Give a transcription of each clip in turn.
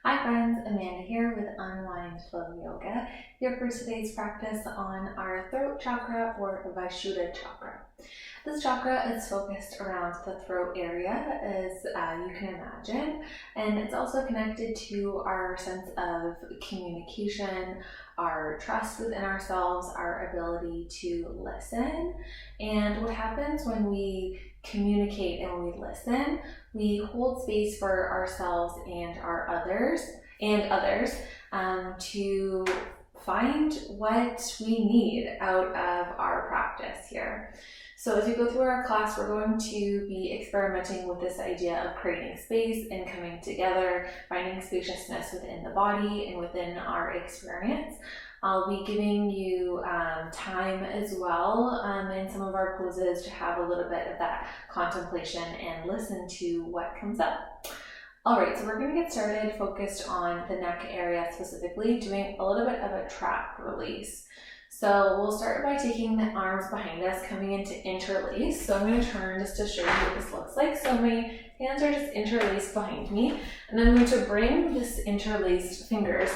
Hi friends, Amanda here with Unwind Flow Yoga, here for today's practice on our throat chakra or Vishuddha chakra. This chakra is focused around the throat area, as you can imagine, and it's also connected to our sense of communication, our trust within ourselves, our ability to listen. And what happens when we communicate and we listen, we hold space for ourselves and others to find what we need out of our practice here. So as we go through our class, we're going to be experimenting with this idea of creating space and coming together, finding spaciousness within the body and within our experience. I'll be giving you time as well in some of our poses to have a little bit of that contemplation and listen to what comes up. All right, so we're going to get started focused on the neck area specifically, doing a little bit of a trap release. So we'll start by taking the arms behind us, coming into interlace. So I'm going to turn just to show you what this looks like. So my hands are just interlaced behind me, and I'm going to bring this interlaced fingers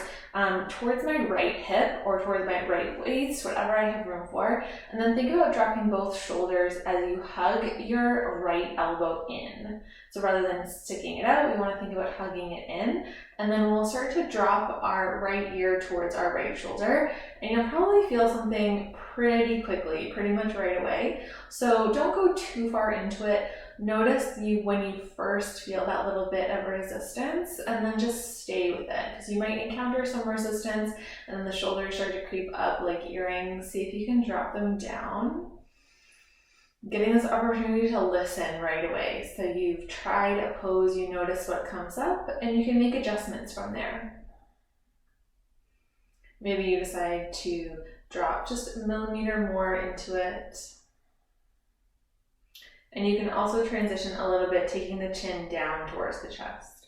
towards my right hip or towards my right waist, whatever I have room for. And then think about dropping both shoulders as you hug your right elbow in. So rather than sticking it out, we want to think about hugging it in. And then we'll start to drop our right ear towards our right shoulder. And you'll probably feel something pretty quickly, pretty much right away. So don't go too far into it. Notice when you first feel that little bit of resistance, and then just stay with it, because you might encounter some resistance and then the shoulders start to creep up like earrings. See if you can drop them down. Getting this opportunity to listen right away. So you've tried a pose, you notice what comes up, and you can make adjustments from there. Maybe you decide to drop just a millimeter more into it. And you can also transition a little bit, taking the chin down towards the chest.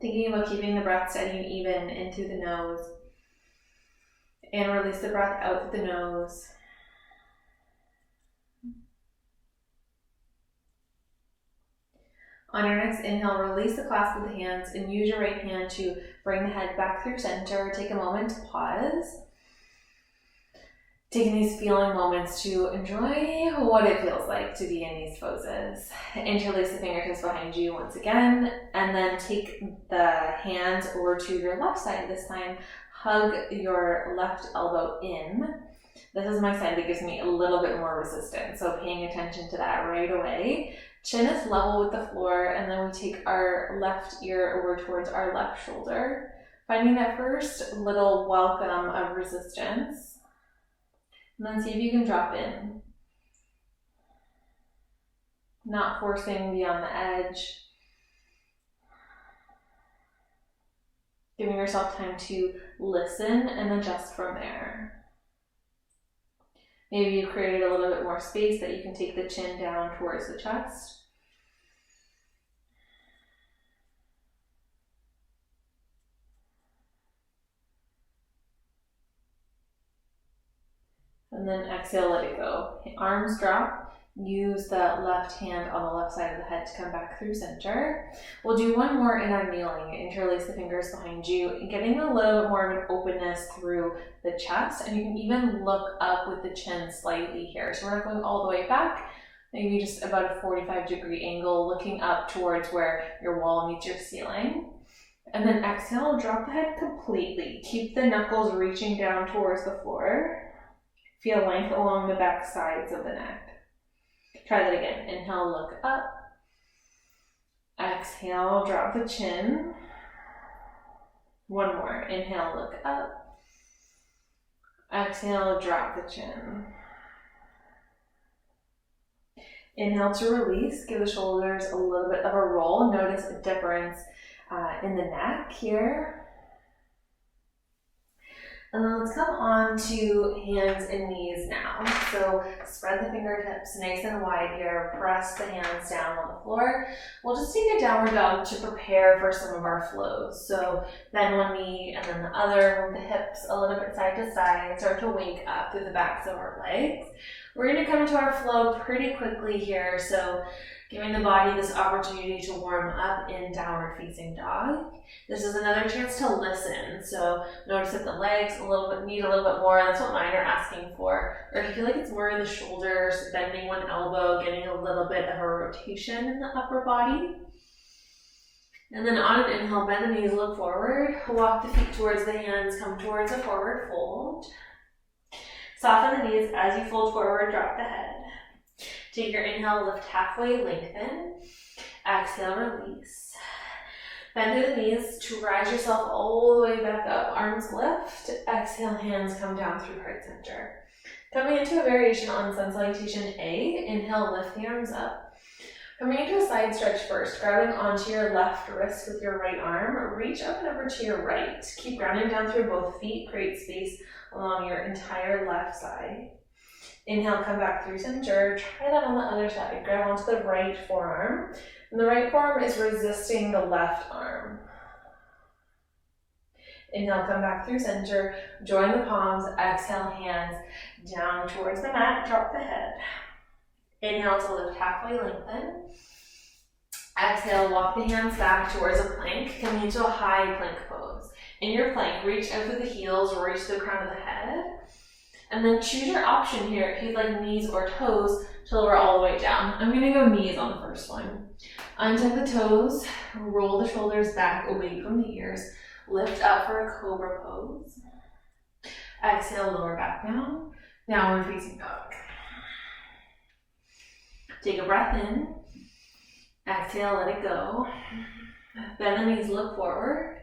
Thinking about keeping the breath steady and even into the nose. And release the breath out through the nose. On your next inhale, release the clasp of the hands and use your right hand to bring the head back through center. Take a moment to pause. Taking these feeling moments to enjoy what it feels like to be in these poses. Interlace the fingertips behind you once again, and then take the hands over to your left side this time. Hug your left elbow in. This is my side that gives me a little bit more resistance, so paying attention to that right away. Chin is level with the floor, and then we take our left ear over towards our left shoulder, finding that first little welcome of resistance. And then see if you can drop in. Not forcing beyond the edge. Giving yourself time to listen and adjust from there. Maybe you created a little bit more space that you can take the chin down towards the chest. And then exhale, let it go. Arms drop. Use the left hand on the left side of the head to come back through center. We'll do one more in our kneeling. Interlace the fingers behind you, getting a little bit more of an openness through the chest. And you can even look up with the chin slightly here. So we're not going all the way back. Maybe just about a 45-degree angle, looking up towards where your wall meets your ceiling. And then exhale, drop the head completely. Keep the knuckles reaching down towards the floor. Feel length along the back sides of the neck. Try that again. Inhale, look up. Exhale, drop the chin. One more. Inhale, look up. Exhale, drop the chin. Inhale to release. Give the shoulders a little bit of a roll. Notice a difference in the neck here. And then let's come on to hands and knees now. So spread the fingertips nice and wide here. Press the hands down on the floor. We'll just take a downward dog to prepare for some of our flows. So bend one knee and then the other. Move the hips a little bit side to side. Start to wake up through the backs of our legs. We're going to come into our flow pretty quickly here. So Giving the body this opportunity to warm up in downward facing dog. This is another chance to listen. So notice if the legs need a little bit more. That's what mine are asking for. Or if you feel like it's more in the shoulders, bending one elbow, getting a little bit of a rotation in the upper body. And then on an inhale, bend the knees, look forward. Walk the feet towards the hands, come towards a forward fold. Soften the knees as you fold forward, drop the head. Take your inhale, lift halfway, lengthen. Exhale, release. Bend through the knees to rise yourself all the way back up. Arms lift. Exhale, hands come down through heart center. Coming into a variation on Sun Salutation A. Inhale, lift the arms up. Coming into a side stretch first, grabbing onto your left wrist with your right arm. Reach up and over to your right. Keep grounding down through both feet. Create space along your entire left side. Inhale, come back through center. Try that on the other side. Grab onto the right forearm. And the right forearm is resisting the left arm. Inhale, come back through center. Join the palms. Exhale, hands down towards the mat. Drop the head. Inhale to lift halfway, lengthen. Exhale, walk the hands back towards a plank, coming into a high plank pose. In your plank, reach out through the heels, reach to the crown of the head. And then choose your option here if you'd like knees or toes to lower all the way down. I'm gonna go knees on the first one. Untuck the toes, roll the shoulders back away from the ears, lift up for a cobra pose. Exhale, lower back down, downward facing dog. Take a breath in, exhale, let it go. Bend the knees, look forward.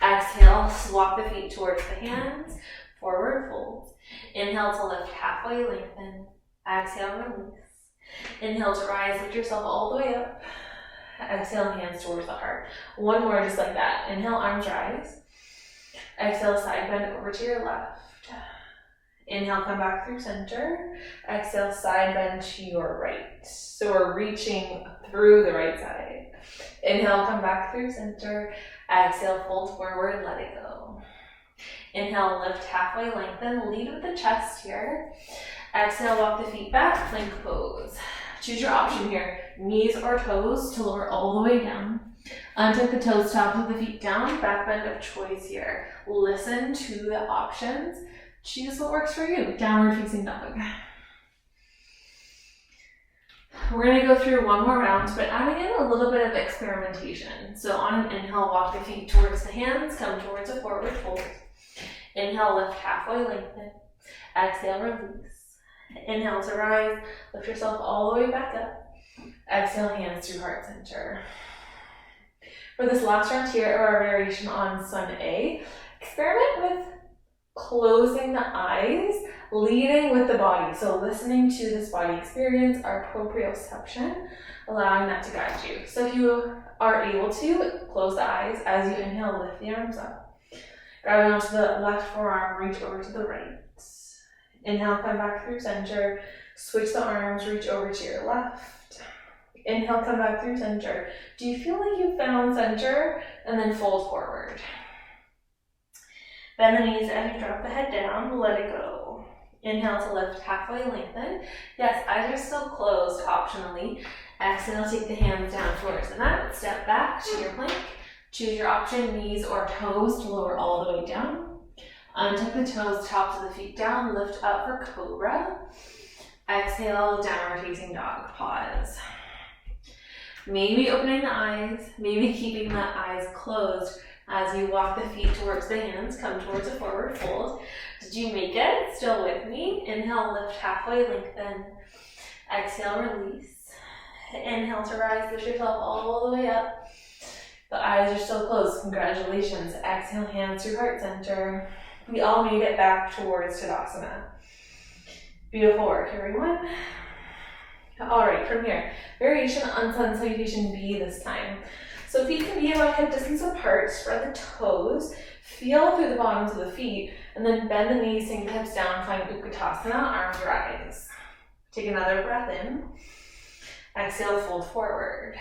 Exhale, swap the feet towards the hands, forward fold. Inhale to lift halfway, lengthen. Exhale, release. Inhale to rise, lift yourself all the way up. Exhale, hands towards the heart. One more just like that. Inhale, arms rise. Exhale, side bend over to your left. Inhale, come back through center. Exhale, side bend to your right. So we're reaching through the right side. Inhale, come back through center. Exhale, fold forward, let it go. Inhale, lift halfway, lengthen, lead with the chest here. Exhale, walk the feet back, plank pose. Choose your option here, knees or toes to lower all the way down. Untuck the toes, top of the feet down, back bend of choice here. Listen to the options. Choose what works for you. Downward facing dog. We're going to go through one more round, but adding in a little bit of experimentation. So on an inhale, walk the feet towards the hands, come towards a forward fold. Inhale, lift halfway, lengthen. Exhale, release. Inhale to rise, lift yourself all the way back up. Exhale, hands through heart center. For this last round here, our variation on Sun A, experiment with closing the eyes, leading with the body. So listening to this body experience, our proprioception, allowing that to guide you. So if you are able to, close the eyes as you inhale, lift the arms up. Grabbing onto the left forearm, reach over to the right. Inhale, come back through center. Switch the arms, reach over to your left. Inhale, come back through center. Do you feel like you found center? And then fold forward. Bend the knees as you drop the head down, let it go. Inhale to lift halfway, lengthen. Yes, eyes are still closed optionally. Exhale, take the hands down towards the mat. Step back to your plank. Choose your option, knees or toes to lower all the way down. Untuck the toes, tops of the feet down, lift up for cobra. Exhale, downward facing dog, pause. Maybe opening the eyes, maybe keeping the eyes closed as you walk the feet towards the hands, come towards a forward fold. Did you make it? Still with me? Inhale, lift halfway, lengthen. Exhale, release. Inhale to rise, lift yourself all the way up. The eyes are still closed, congratulations. Exhale, hands through heart center. We all made it back towards Tadasana. Beautiful work, everyone. All right, from here, variation on Sun Salutation B this time. So feet can be about hip distance apart, spread the toes, feel through the bottoms of the feet, and then bend the knees, sink the hips down, find Utkatasana, arms rise. Take another breath in. Exhale, fold forward.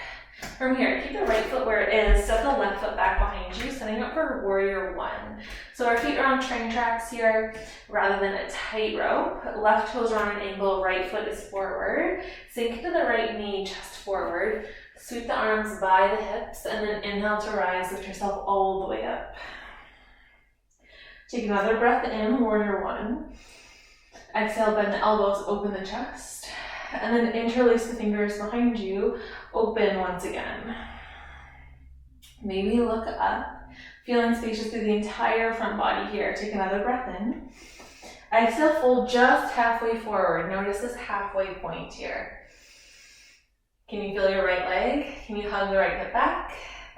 From here, keep the right foot where it is, step the left foot back behind you, setting up for warrior one. So our feet are on train tracks here rather than a tightrope. Left toes are on an angle, right foot is forward. Sink into the right knee, chest forward. Sweep the arms by the hips, and then inhale to rise, lift yourself all the way up. Take another breath in, warrior one. Exhale, bend the elbows, open the chest. And then interlace the fingers behind you, open once again. Maybe look up, feeling spacious through the entire front body here. Take another breath in. Exhale, fold just halfway forward. Notice this halfway point here. Can you feel your right leg? Can you hug the right hip back?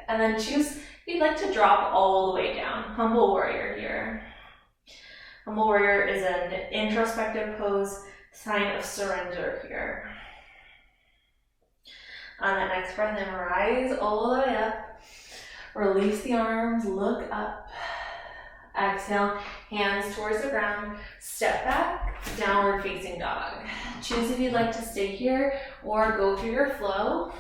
And then choose if you'd like to drop all the way down. Humble warrior here. Humble warrior is an introspective pose, sign of surrender here. On that next breath in, rise all the way up. Release the arms, look up. Exhale, hands towards the ground. Step back, downward facing dog. Choose if you'd like to stay here or go through your flow.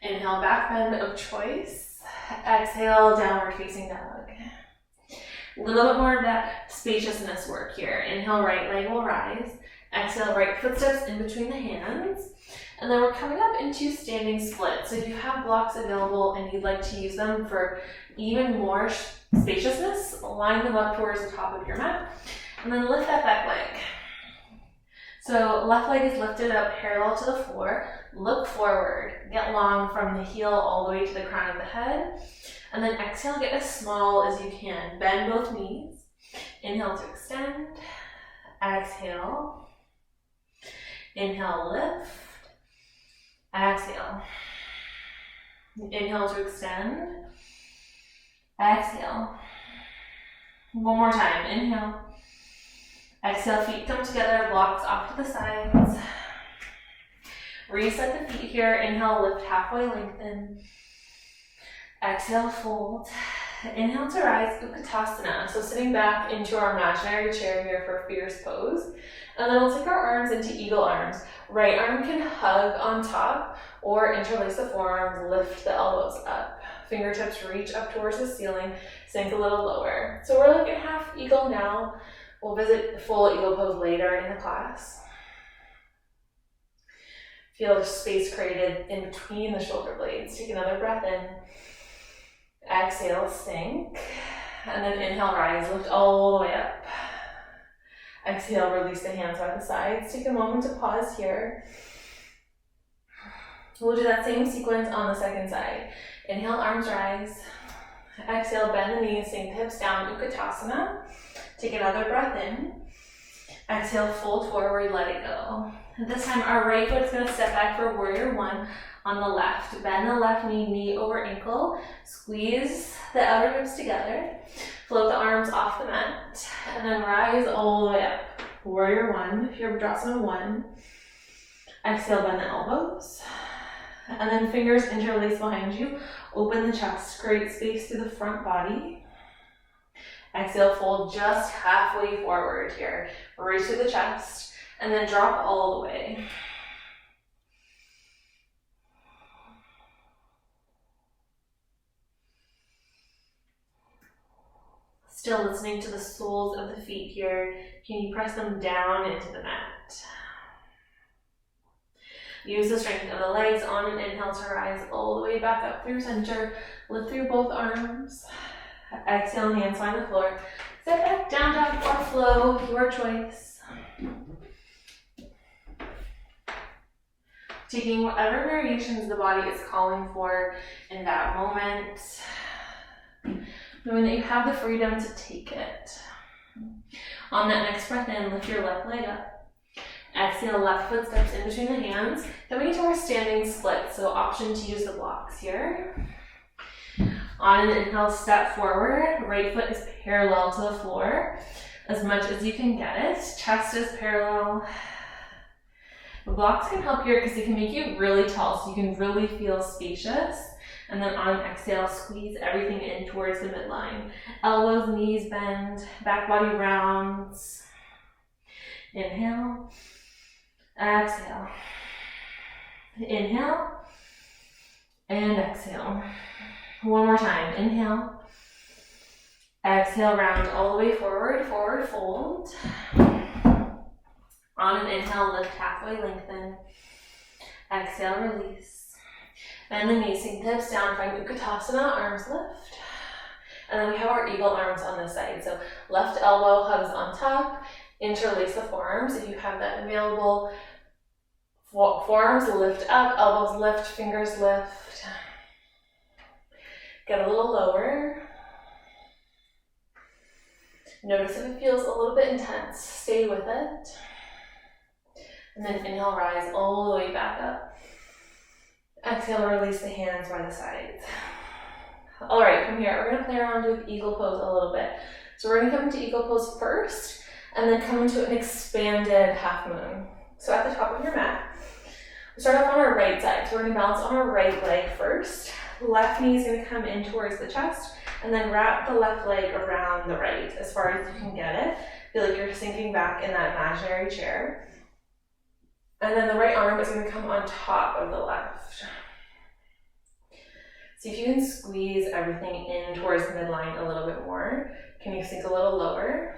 Inhale, back bend of choice. Exhale, downward facing dog. A little bit more of that spaciousness work here. Inhale, right leg will rise. Exhale, right footsteps in between the hands. And then we're coming up into standing split. So if you have blocks available and you'd like to use them for even more spaciousness, line them up towards the top of your mat. And then lift that back leg. So left leg is lifted up parallel to the floor. Look forward. Get long from the heel all the way to the crown of the head. And then exhale, get as small as you can. Bend both knees. Inhale to extend. Exhale. Inhale, lift. Exhale. Inhale to extend. Exhale. One more time. Inhale. Exhale, feet come together, blocks off to the sides. Reset the feet here. Inhale, lift halfway, lengthen. Exhale, fold. Inhale to rise, Utkatasana. So sitting back into our imaginary chair here for fierce pose. And then we'll take our arms into eagle arms. Right arm can hug on top or interlace the forearms, lift the elbows up. Fingertips reach up towards the ceiling, sink a little lower. So we're like at half eagle now. We'll visit the full eagle pose later in the class. Feel the space created in between the shoulder blades. Take another breath in. Exhale, sink. And then inhale, rise, lift all the way up. Exhale, release the hands by the sides. Take a moment to pause here. We'll do that same sequence on the second side. Inhale, arms rise. Exhale, bend the knees, sink the hips down, Utkatasana. Take another breath in. Exhale, fold forward, let it go. This time, our right foot is going to step back for warrior one on the left. Bend the left knee, knee over ankle. Squeeze the outer hips together. Float the arms off the mat. And then rise all the way up. Warrior one, Virabhadrasana one. Exhale, bend the elbows. And then fingers interlace behind you. Open the chest, create space through the front body. Exhale, fold just halfway forward here. Reach through the chest, and then drop all the way. Still listening to the soles of the feet here. Can you press them down into the mat? Use the strength of the legs on an inhale to rise all the way back up through center. Lift through both arms. Exhale, hands find the floor. Step back, down dog or flow, your choice. Taking whatever variations the body is calling for in that moment. Knowing that you have the freedom to take it. On that next breath in, lift your left leg up. Exhale, left foot steps in between the hands. Then we get to our standing split, so option to use the blocks here. On an inhale, step forward. Right foot is parallel to the floor as much as you can get it. Chest is parallel. The blocks can help here because they can make you really tall, so you can really feel spacious. And then on an exhale, squeeze everything in towards the midline. Elbows, knees bend, back body rounds. Inhale, exhale. Inhale and exhale. One more time. Inhale. Exhale, round all the way forward, forward fold. On an inhale, lift halfway, lengthen. Exhale, release. Bend the knees, sink the hips down, find Utkatasana, arms lift. And then we have our eagle arms on this side. So left elbow hugs on top, interlace the forearms if you have that available. Forearms lift up, elbows lift, fingers lift. Get a little lower. Notice if it feels a little bit intense, stay with it. And then inhale, rise all the way back up. Exhale, release the hands by the sides. All right, from here, we're gonna play around with eagle pose a little bit. So we're gonna come into eagle pose first, and then come into an expanded half moon. So at the top of your mat, we start off on our right side. So we're gonna balance on our right leg first. Left knee is gonna come in towards the chest, and then wrap the left leg around the right as far as you can get it. Feel like you're sinking back in that imaginary chair. And then the right arm is gonna come on top of the left. See if you can squeeze everything in towards the midline a little bit more. Can you sink a little lower?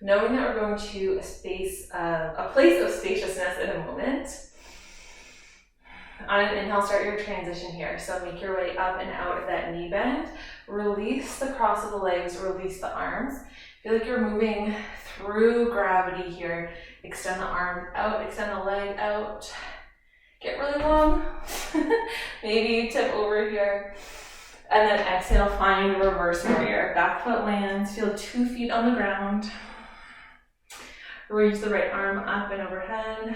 Knowing that we're going to a place of spaciousness in a moment. On an inhale, start your transition here. So make your way up and out of that knee bend. Release the cross of the legs, release the arms. Feel like you're moving through gravity here. Extend the arm out, extend the leg out. Get really long. Maybe tip over here. And then exhale, find reverse warrior. Back foot lands, feel 2 feet on the ground. Reach the right arm up and overhead.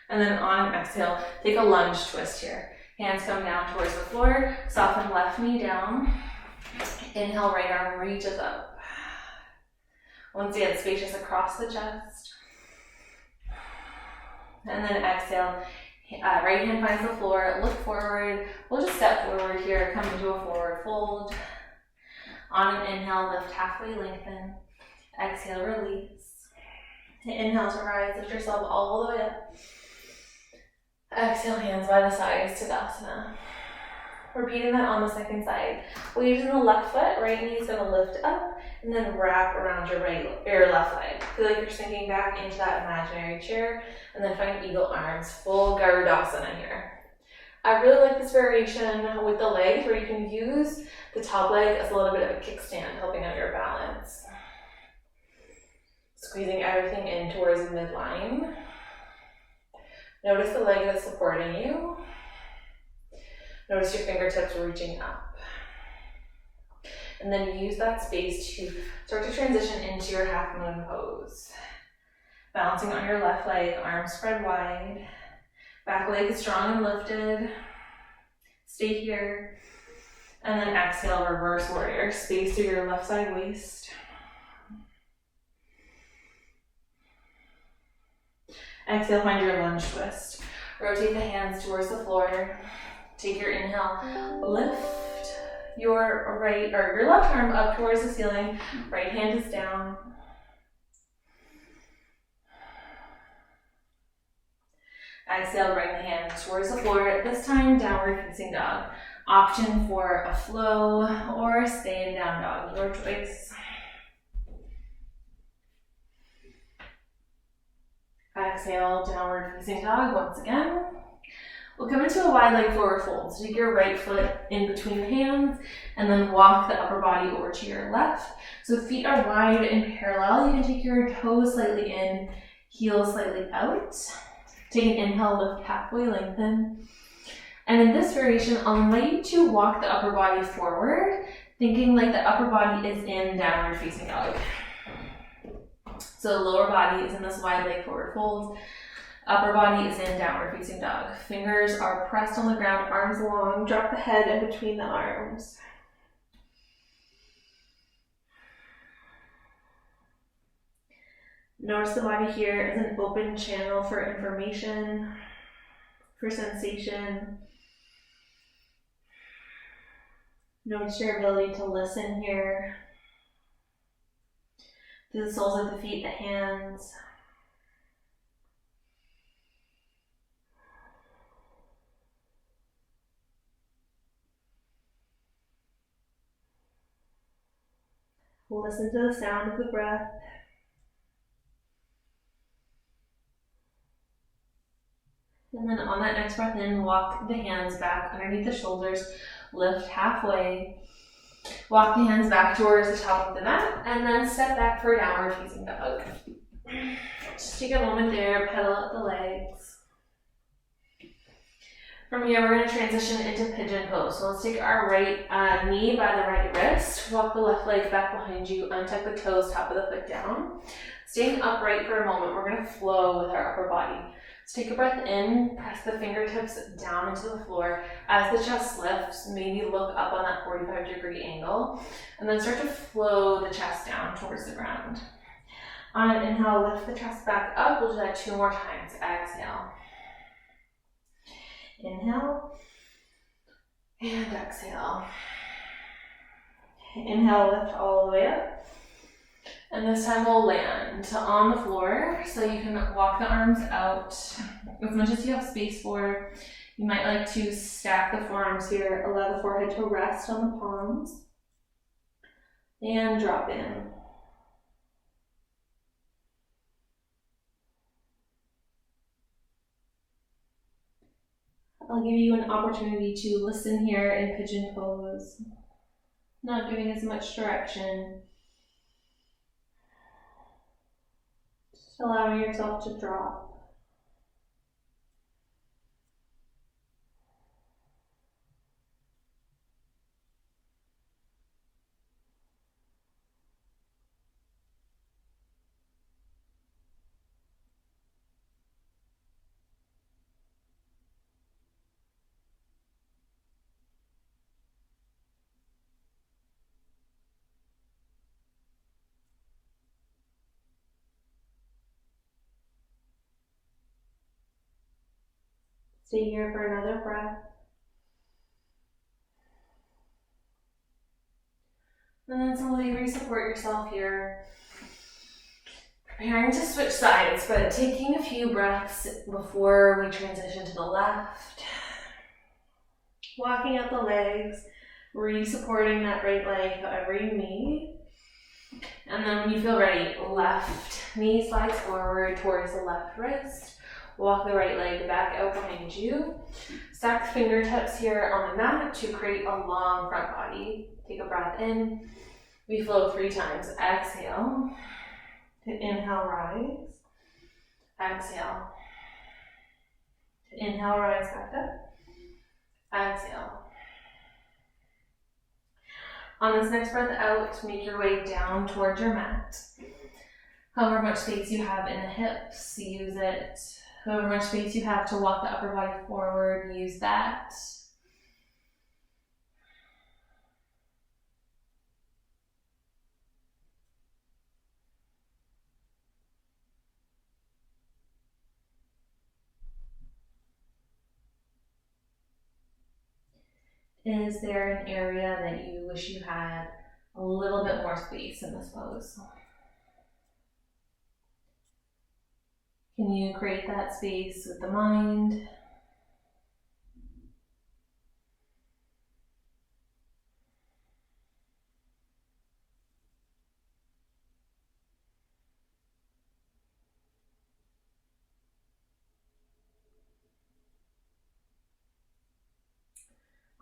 And then on an exhale, take a lunge twist here. Hands come down towards the floor. Soften left knee down. Inhale, right arm reaches up. Once again, spacious across the chest. And then exhale, right hand finds the floor, look forward. We'll just step forward here, come into a forward fold. On an inhale, lift halfway, lengthen. Exhale, release. Inhale to rise, lift yourself all the way up. Exhale, hands by the sides, Tadasana. Repeating that on the second side. Weight in the left foot, right knee is gonna lift up, and then wrap around your left leg. Feel like you're sinking back into that imaginary chair, and then find eagle arms, full Garudasana here. I really like this variation with the legs, where you can use the top leg as a little bit of a kickstand, helping out your balance. Squeezing everything in towards the midline. Notice the leg that's supporting you. Notice your fingertips reaching up. And then use that space to start to transition into your half moon pose. Balancing on your left leg, arms spread wide. Back leg is strong and lifted. Stay here. And then exhale, reverse warrior. Space through your left side waist. Exhale, find your lunge twist. Rotate the hands towards the floor. Take your inhale, lift your left arm up towards the ceiling. Right hand is down. Exhale, bring the hand towards the floor. This time, downward facing dog. Option for a flow or stay in down dog, your choice. Exhale, downward facing dog once again. We'll come into a wide leg forward fold. So take your right foot in between the hands and then walk the upper body over to your left. So feet are wide and parallel. You can take your toes slightly in, heels slightly out. Take an inhale, lift halfway, lengthen. And in this variation, I'll invite you to walk the upper body forward, thinking like the upper body is in downward facing dog. So lower body is in this wide leg forward fold. Upper body is in downward facing dog. Fingers are pressed on the ground, arms long. Drop the head in between the arms. Notice the body here is an open channel for information, for sensation. Notice your ability to listen here. To the soles of the feet, the hands. Listen to the sound of the breath. And then on that next breath in, walk the hands back underneath the shoulders, lift halfway, walk the hands back towards the top of the mat, and then step back for downward facing dog. Just take a moment there, pedal up the legs. From here, we're going to transition into pigeon pose. So let's take our right knee by the right wrist, walk the left leg back behind you, untuck the toes, top of the foot down. Staying upright for a moment, we're going to flow with our upper body. So take a breath in, press the fingertips down into the floor. As the chest lifts, maybe look up on that 45-degree angle, and then start to flow the chest down towards the ground. On an inhale, lift the chest back up. We'll do that 2 more times. Exhale. Inhale. And exhale. Inhale, lift all the way up. And this time we'll land on the floor, so you can walk the arms out as much as you have space for. You might like to stack the forearms here, allow the forehead to rest on the palms, and drop in. I'll give you an opportunity to listen here in pigeon pose, not giving as much direction. Just allowing yourself to drop. Stay here for another breath. And then slowly re-support yourself here. Preparing to switch sides, but taking a few breaths before we transition to the left. Walking up the legs, re-supporting that right leg however you need. And then when you feel ready, left knee slides forward towards the left wrist. Walk the right leg back out behind you. Stack the fingertips here on the mat to create a long front body. Take a breath in. We flow 3 times. Exhale. Inhale, rise. Exhale. Inhale, rise back up. Exhale. On this next breath out, make your way down towards your mat. However much space you have in the hips, use it. However much space you have to walk the upper body forward, use that. Is there an area that you wish you had a little bit more space in this pose? Can you create that space with the mind?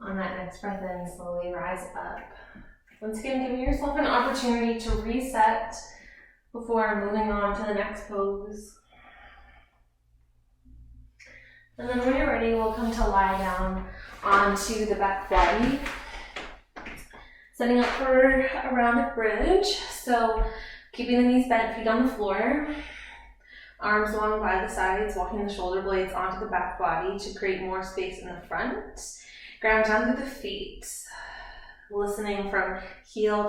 On that next breath in, slowly rise up. Once again, giving yourself an opportunity to reset before moving on to the next pose. And then when you're ready, we'll come to lie down onto the back body. Setting up for a rounded bridge. So keeping the knees bent, feet on the floor. Arms along by the sides, walking the shoulder blades onto the back body to create more space in the front. Ground down through the feet. Listening from heel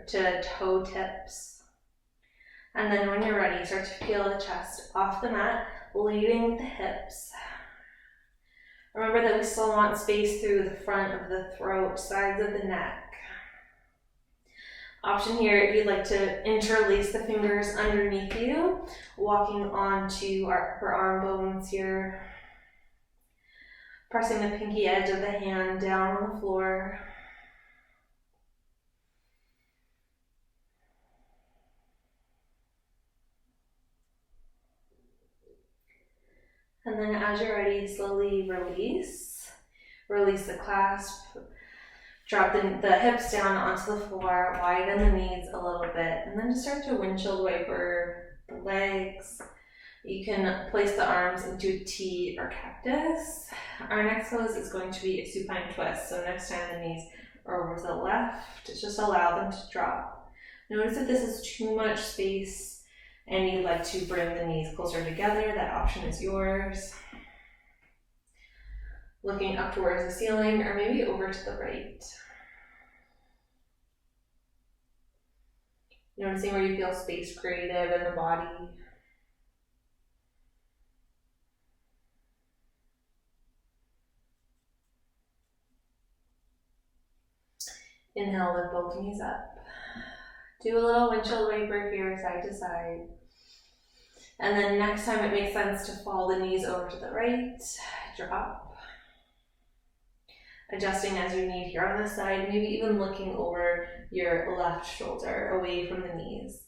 to toe tips. And then when you're ready, start to peel the chest off the mat, leading with the hips. Remember that we still want space through the front of the throat, sides of the neck. Option here, if you'd like to interlace the fingers underneath you, walking onto our upper arm bones here. Pressing the pinky edge of the hand down on the floor. And then as you're ready, slowly release. Release the clasp. Drop the hips down onto the floor, widen the knees a little bit, and then just start to windshield wiper the legs. You can place the arms into a T or cactus. Our next pose is going to be a supine twist. So next time the knees are over to the left, just allow them to drop. Notice if this is too much space and you'd like to bring the knees closer together, that option is yours. Looking up towards the ceiling or maybe over to the right. Noticing where you feel space creative in the body. Inhale, lift both knees up. Do a little windshield wiper here, side to side. And then next time it makes sense to fall the knees over to the right, drop. Adjusting as you need here on this side, maybe even looking over your left shoulder away from the knees.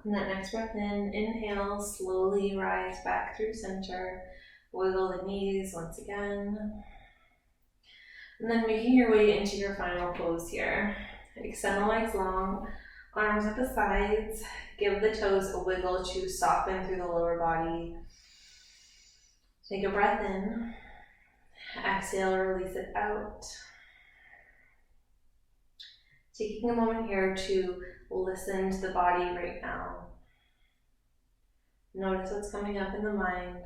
On that next breath in, inhale, slowly rise back through center. Wiggle the knees once again. And then making your way into your final pose here. Extend the legs long, arms at the sides. Give the toes a wiggle to soften through the lower body. Take a breath in. Exhale, release it out. Taking a moment here to listen to the body right now. Notice what's coming up in the mind.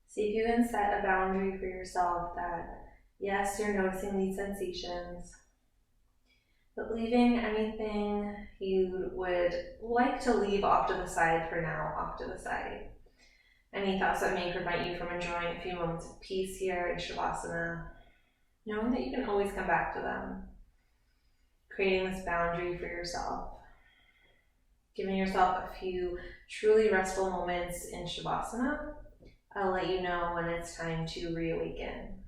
See if you can set a boundary for yourself that, yes, you're noticing these sensations, but leaving anything you would like to leave off to the side for now, off to the side. Any thoughts that may prevent you from enjoying a few moments of peace here in Shavasana, knowing that you can always come back to them. Creating this boundary for yourself. Giving yourself a few truly restful moments in Shavasana. I'll let you know when it's time to reawaken.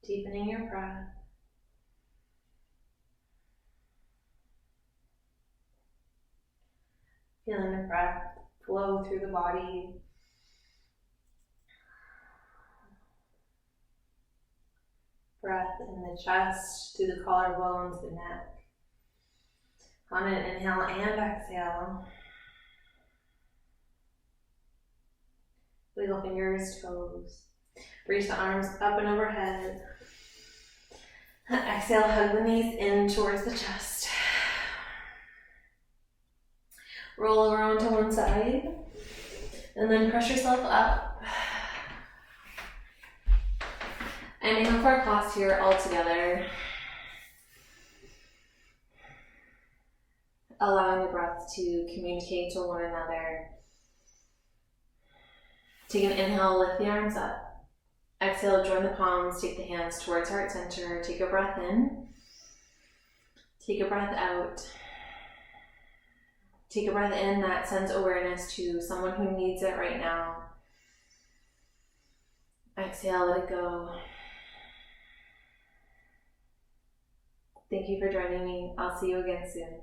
Deepening your breath. Feeling the breath flow through the body. Breath in the chest, through the collarbones, the neck. On an inhale and exhale. Wiggle fingers, toes. Reach the arms up and overhead. Exhale, hug the knees in towards the chest. Roll over onto one side. And then press yourself up. Ending off our class here all together. Allowing the breath to communicate to one another. Take an inhale, lift the arms up. Exhale, join the palms, take the hands towards heart center. Take a breath in. Take a breath out. Take a breath in that sends awareness to someone who needs it right now. Exhale, let it go. Thank you for joining me. I'll see you again soon.